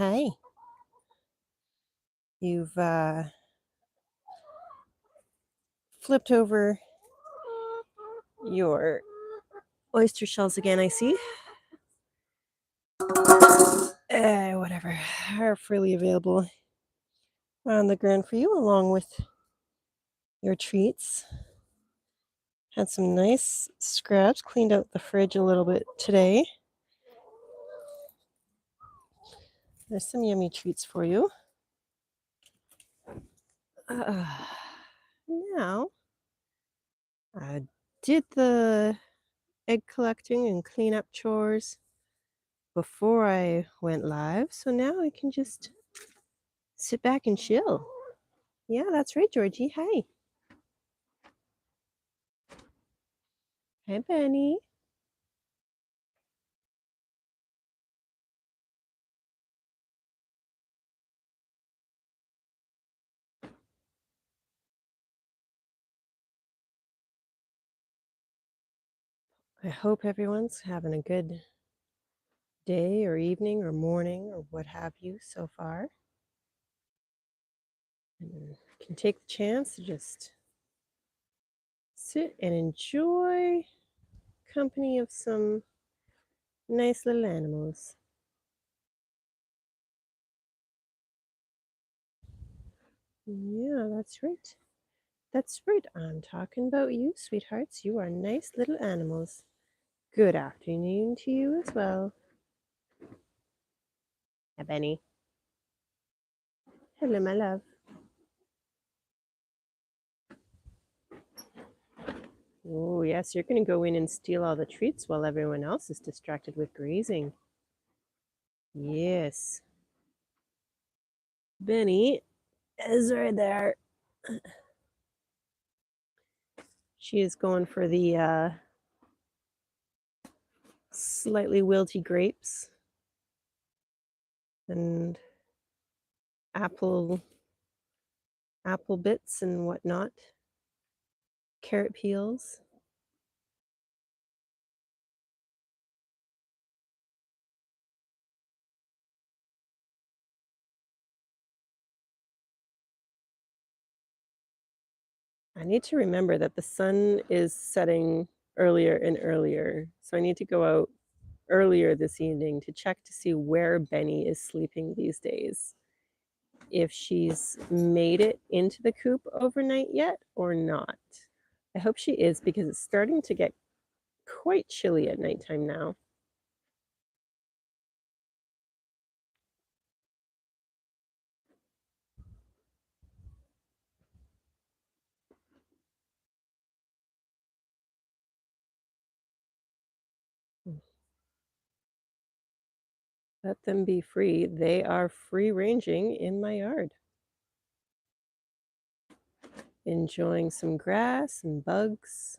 Hi. You've flipped over your oyster shells again, I see. Whatever. Are freely available on the ground for you, along with your treats. Had some nice scraps, cleaned out the fridge a little bit today. There's some yummy treats for you. Now, I did the egg collecting and cleanup chores before I went live, so now I can just sit back and chill. Yeah, that's right, Georgie. Hi. Hi, Benny. I hope everyone's having a good day or evening or morning or what have you so far. And can take the chance to just sit and enjoy company of some nice little animals. Yeah, that's right. That's right. I'm talking about you, sweethearts. You are nice little animals. Good afternoon to you as well. Hi, Benny. Hello, my love. Oh, yes, you're going to go in and steal all the treats while everyone else is distracted with grazing. Yes. Benny is right there. She is going for the slightly wilty grapes and apple bits and whatnot. Carrot peels. I need to remember that the sun is setting earlier and earlier, so I need to go out earlier this evening to check to see where Benny is sleeping these days. If she's made it into the coop overnight yet or not. I hope she is, because it's starting to get quite chilly at nighttime now. Let them be free. They are free ranging in my yard. Enjoying some grass and bugs.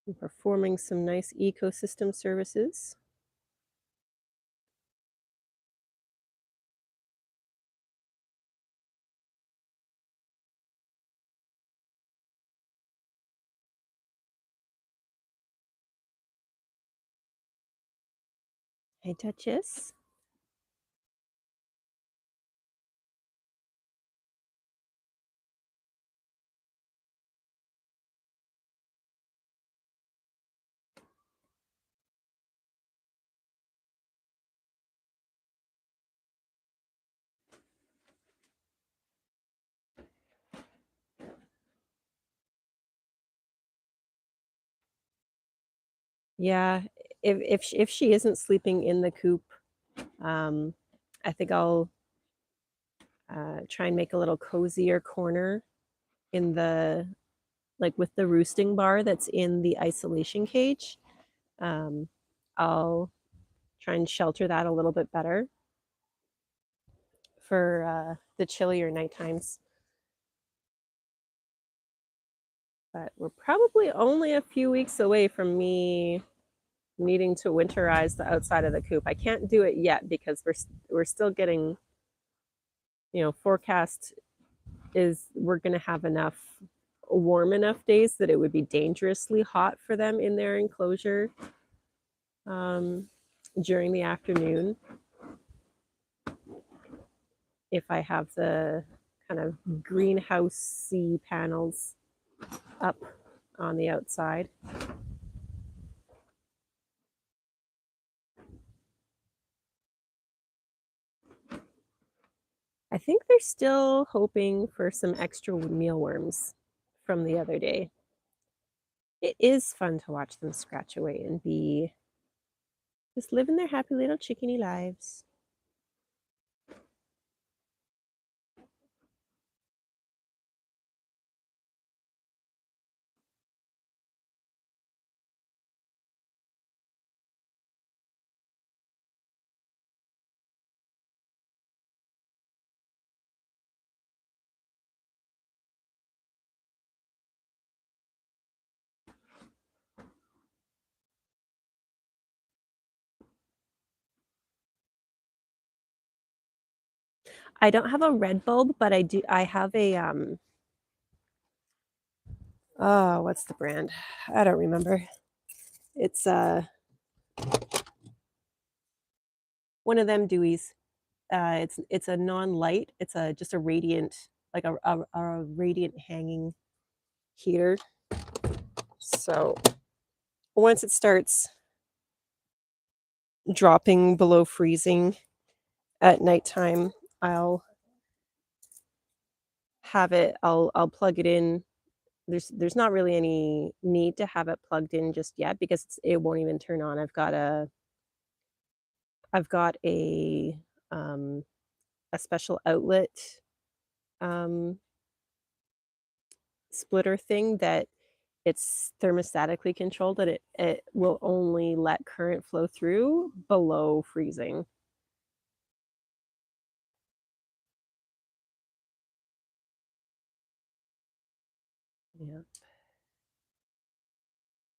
And performing some nice ecosystem services. Hey, Duchess. Yeah, if she isn't sleeping in the coop, I think I'll try and make a little cozier corner in the, like with the roosting bar that's in the isolation cage. I'll try and shelter that a little bit better for the chillier night times. But we're probably only a few weeks away from me needing to winterize the outside of the coop. I can't do it yet because we're still getting, forecast is we're going to have enough warm enough days that it would be dangerously hot for them in their enclosure during the afternoon, if I have the kind of greenhouse-y panels up on the outside. I think they're still hoping for some extra mealworms from the other day. It is fun to watch them scratch away and be just living their happy little chickeny lives. I don't have a red bulb, but I have a oh, what's the brand? I don't remember. It's one of them dewies. It's a non-light. It's a just a radiant, like a radiant hanging heater. So once it starts dropping below freezing at nighttime, I'll have it. I'll plug it in. There's not really any need to have it plugged in just yet because it won't even turn on. I've got a special outlet um, splitter thing that it's thermostatically controlled, that it will only let current flow through below freezing. Yeah.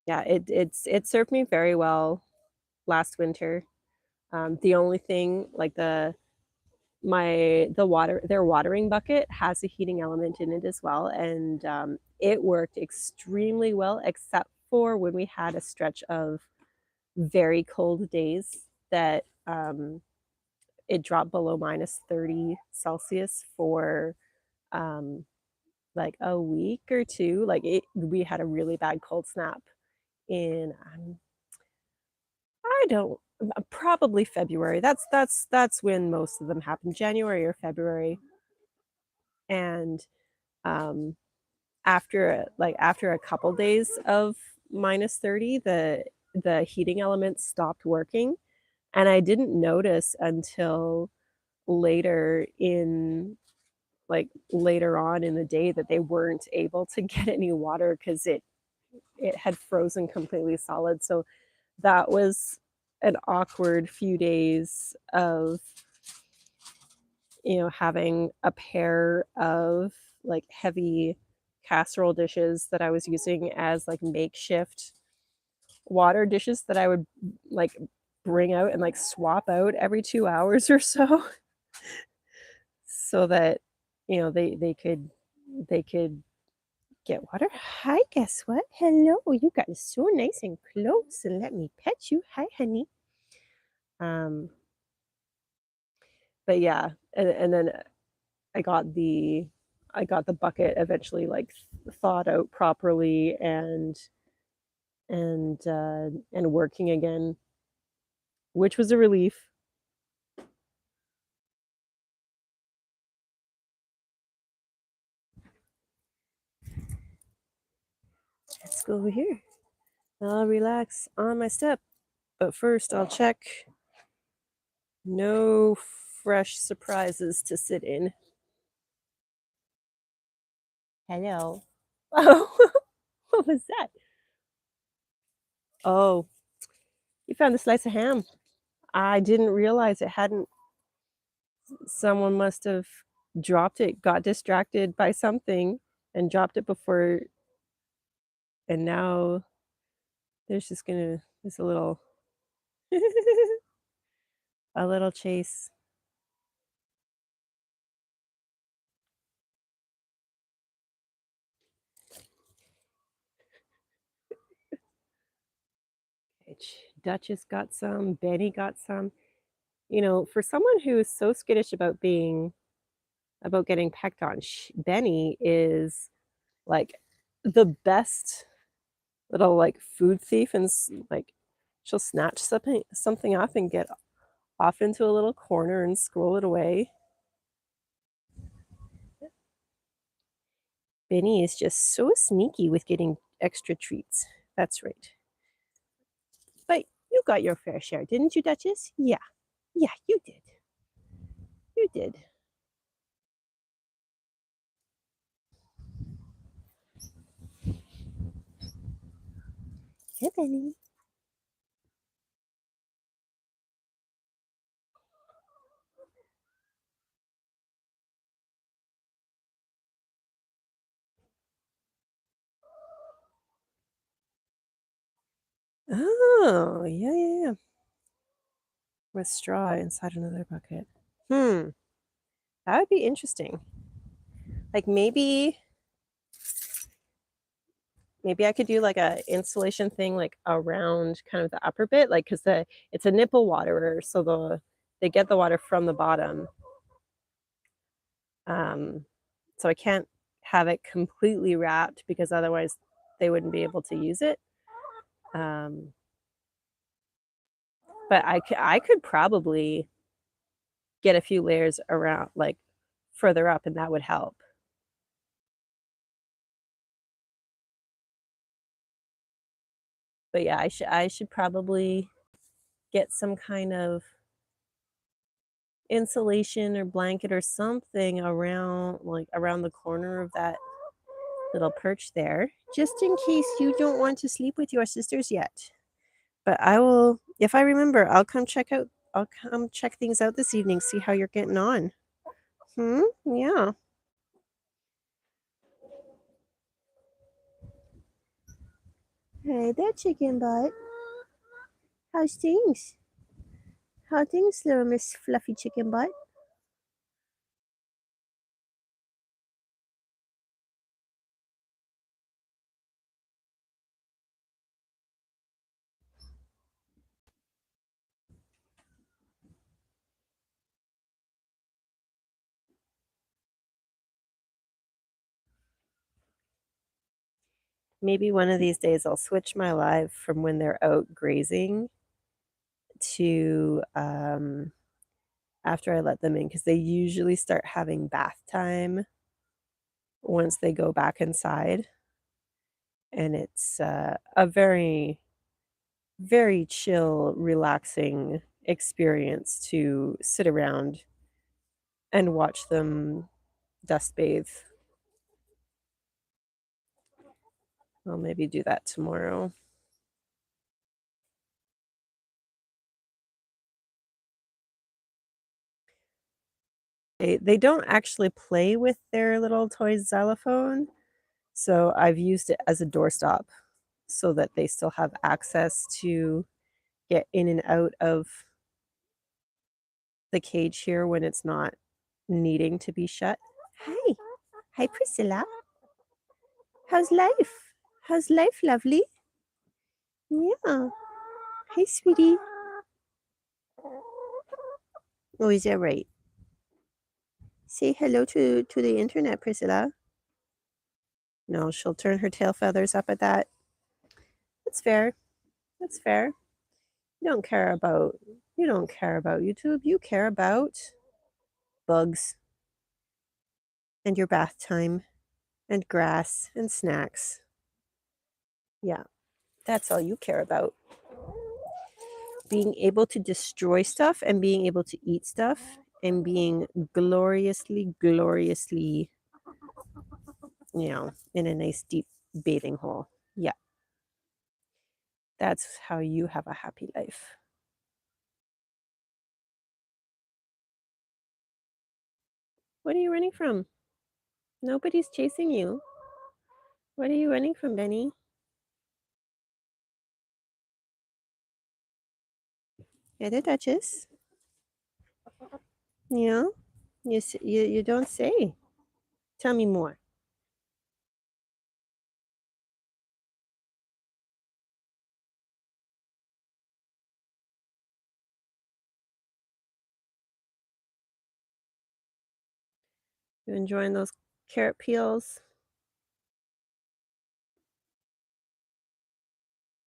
Yeah, it served me very well last winter. The only thing, like their watering bucket has a heating element in it as well, and it worked extremely well, except for when we had a stretch of very cold days that it dropped below -30 Celsius for like a week or two. We had a really bad cold snap in I don't probably February. That's when most of them happen, January or February. And um, after a couple days of -30, the heating element stopped working, and I didn't notice until later in later on in the day that they weren't able to get any water because it had frozen completely solid. So that was an awkward few days of having a pair of like heavy casserole dishes that I was using as like makeshift water dishes that I would like bring out and like swap out every 2 hours or so so that they could get water. Hi, guess what? Hello, you got so nice and close, and let me pet you. Hi, honey. Um, but yeah, and then I got the I got the bucket eventually like thawed out properly and working again, which was a relief. Let's go over here. I'll relax on my step, but first I'll check. No fresh surprises to sit in. Hello. Oh, what was that? Oh, you found a slice of ham. I didn't realize it hadn't. Someone must have dropped it, got distracted by something, and dropped it before. And now there's a little chase. Okay, Duchess got some, Benny got some. You know, for someone who is so skittish about getting pecked on, Benny is, like, the best little, like, food thief and like, she'll snatch something up and get off into a little corner and squirrel it away. Benny is just so sneaky with getting extra treats. That's right. But you got your fair share, didn't you, Duchess? Yeah. Yeah, you did. You did. Hey, Benny. Oh, yeah, yeah, yeah. With straw inside another bucket. Hmm. That would be interesting. Like maybe I could do like a insulation thing like around kind of the upper bit, like because it's a nipple waterer, so they get the water from the bottom. Um, so I can't have it completely wrapped because otherwise they wouldn't be able to use it. Um, but I could probably get a few layers around, like further up, and that would help. But yeah, I should probably get some kind of insulation or blanket or something around, like around the corner of that little perch there, just in case you don't want to sleep with your sisters yet. But I will, if I remember, I'll come check things out this evening, see how you're getting on. Yeah. Hey there, chicken butt. How's things? How things, little Miss Fluffy Chicken Butt? Maybe one of these days I'll switch my live from when they're out grazing to after I let them in, because they usually start having bath time once they go back inside. And it's a very, very chill, relaxing experience to sit around and watch them dust bathe. I'll maybe do that tomorrow. They don't actually play with their little toy xylophone, so I've used it as a doorstop so that they still have access to get in and out of the cage here when it's not needing to be shut. Hi. Hi, Priscilla. How's life? How's life, lovely? Yeah. Hey, sweetie. Oh, is that right? Say hello to the internet, Priscilla. No, she'll turn her tail feathers up at that. That's fair. That's fair. You don't care about YouTube. You care about bugs and your bath time and grass and snacks. Yeah, that's all you care about. Being able to destroy stuff and being able to eat stuff and being gloriously, gloriously, in a nice deep bathing hole. Yeah, that's how you have a happy life. What are you running from? Nobody's chasing you. What are you running from, Benny? Yeah, the Duchess. Yeah, you don't say. Tell me more. You enjoying those carrot peels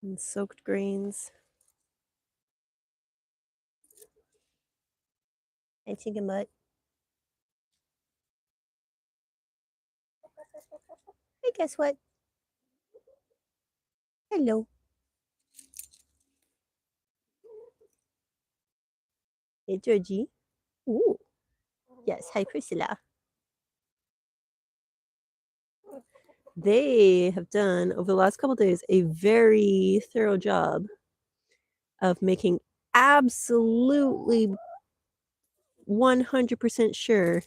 and soaked grains? I think about. Hey, guess what? Hello. Hey, Georgie. Ooh. Yes. Hi, Priscilla. They have done over the last couple days a very thorough job of making absolutely 100% sure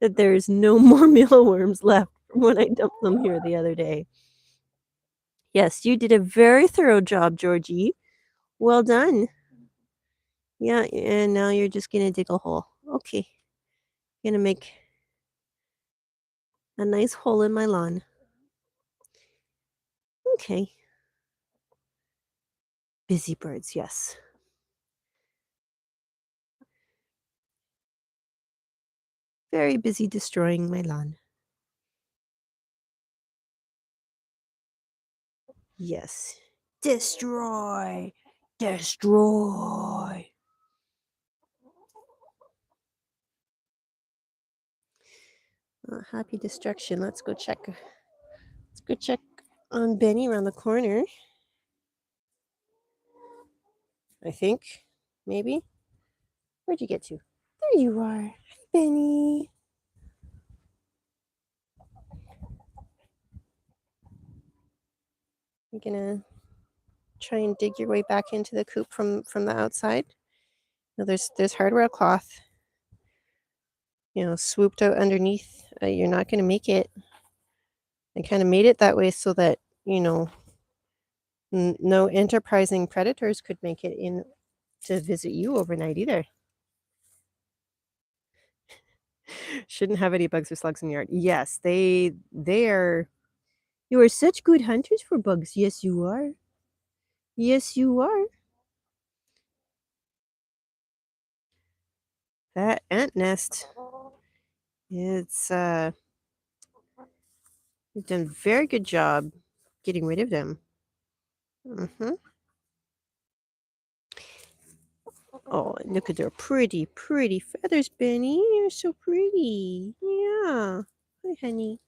that there's no more mealworms left from when I dumped them here the other day. Yes, you did a very thorough job, Georgie. Well done. Yeah, and now you're just gonna dig a hole. Okay. Gonna make a nice hole in my lawn. Okay. Busy birds, yes. Very busy destroying my lawn. Yes. Destroy. Destroy. Happy destruction. Let's go check. Let's go check on Benny around the corner. I think. Maybe. Where'd you get to? There you are. Hi, Benny. You're gonna try and dig your way back into the coop from the outside. Now there's hardware cloth, swooped out underneath. You're not gonna make it. I kind of made it that way so that no enterprising predators could make it in to visit you overnight either. Shouldn't have any bugs or slugs in the yard. Yes, they are. You are such good hunters for bugs. Yes, you are. Yes, you are. That ant nest. It's you've done a very good job getting rid of them. Mm-hmm. Oh, look at their pretty, pretty feathers, Benny. You're so pretty. Yeah. Hi, honey.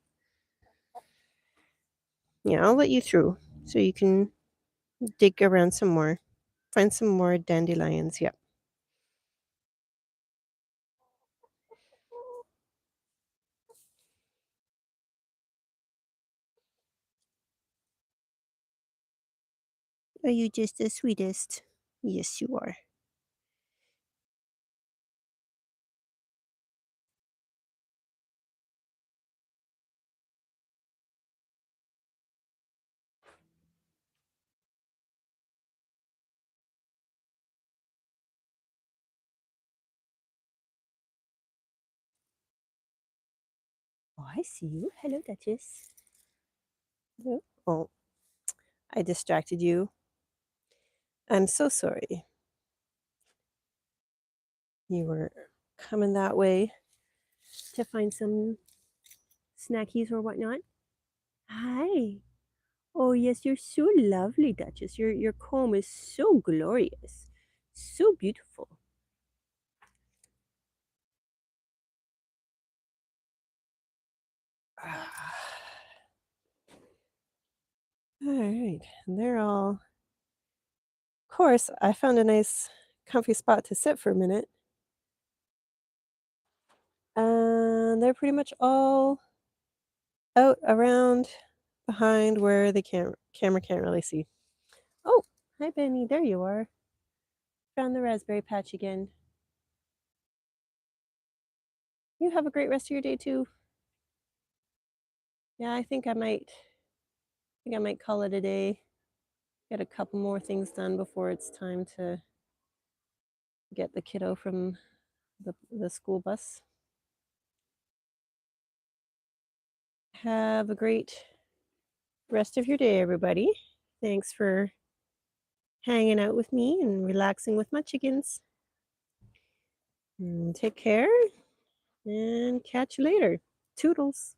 Yeah, I'll let you through so you can dig around some more. Find some more dandelions. Yep. Are you just the sweetest? Yes, you are. Oh, I see you. Hello, Duchess. Hello. Oh, I distracted you. I'm so sorry. You were coming that way to find some snackies or whatnot. Hi. Oh yes, you're so lovely, Duchess. Your comb is so glorious, so beautiful. All right, and they're all. Of course, I found a nice, comfy spot to sit for a minute, and they're pretty much all out around behind where the camera can't really see. Oh, hi Benny, there you are. Found the raspberry patch again. You have a great rest of your day too. Yeah, I think I might call it a day. Get a couple more things done before it's time to get the kiddo from the school bus. Have a great rest of your day, everybody. Thanks for hanging out with me and relaxing with my chickens. Take care. and catch you later. Toodles.